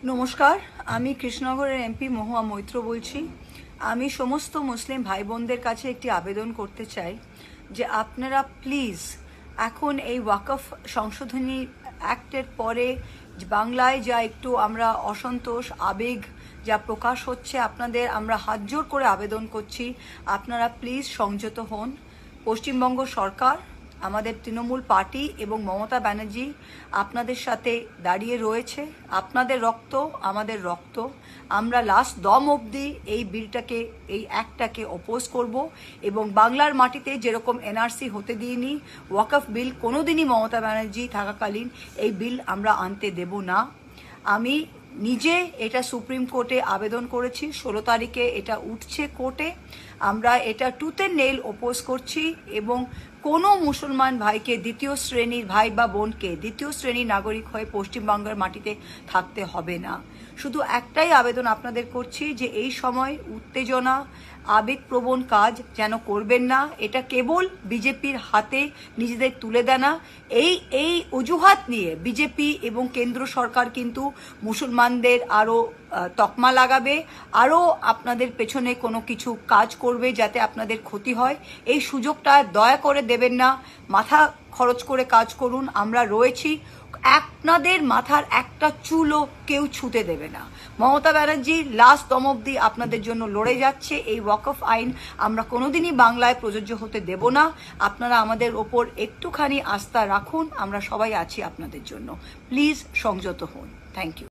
নমস্কার, আমি কৃষ্ণনগরের এমপি মহুয়া মৈত্র বলছি। আমি সমস্ত মুসলিম ভাই বোনদের কাছে একটি আবেদন করতে চাই যে আপনারা প্লিজ এখন এই ওয়াকফ সংশোধনী অ্যাক্টের পরে বাংলায় যা একটু আমরা অসন্তোষ আবেগ যা প্রকাশ হচ্ছে আপনাদের আমরা হাত জোর করে আবেদন করছি আপনারা প্লিজ সংযত হন। পশ্চিমবঙ্গ সরকার, আমাদের তৃণমূল পার্টি এবং মমতা ব্যানার্জি আপনাদের সাথে দাঁড়িয়ে রয়েছে। আপনাদের রক্ত আমাদের রক্ত। আমরা লাস্ট দম অবধি এই বিলটাকে, এই অ্যাক্টটাকে অপোজ করব এবং বাংলার মাটিতে যেরকম এনআরসি হতে দিইনি, ওয়াকফ বিল কোনোদিনই মমতা ব্যানার্জি থাকাকালীন এই বিল আমরা আনতে দেব না। আমি নিজে এটা সুপ্রিম কোর্টে আবেদন করেছি, 16 তারিখে এটা উঠছে কোর্টে। আমরা এটা টুথ অ্যান্ড নেইল অপোজ করছি এবং কোনো মুসলমান ভাইকে, দ্বিতীয় শ্রেণীর ভাই বা বোনকে দ্বিতীয় শ্রেণীর নাগরিক হয়ে পশ্চিমবঙ্গের মাটিতে থাকতে হবে না। শুধু একটাই আবেদন আপনাদের করছি যে এই সময় উত্তেজনা, আবেগপ্রবণ কাজ যেন করবেন না। এটা কেবল বিজেপির হাতে নিজেদের তুলে দেয় না। এই অজুহাত নিয়ে বিজেপি এবং কেন্দ্র সরকার কিন্তু মুসলমানদের আরও তকমা লাগাবে, আরও আপনাদের পেছনে কোনো কিছু কাজ করবে যাতে আপনাদের ক্ষতি হয়। এই সুযোগটা দয়া করে দেবেন না। মাথা খরচ করে কাজ করুন, আমরা রয়েছি। আপনাদের মাথার একটা চুলও কেউ ছুঁতে দেবে না। মমতা ব্যানার্জি লাস্ট দম অবধি আপনাদের জন্য লড়ে যাচ্ছে। এই ওয়াকফ আইন আমরা কোনোদিনই বাংলায় প্রযোজ্য হতে দেব না। আপনারা আমাদের ওপর একটুখানি আস্থা রাখুন, আমরা সবাই আছি আপনাদের জন্য। প্লিজ সংযত হন। Thank you.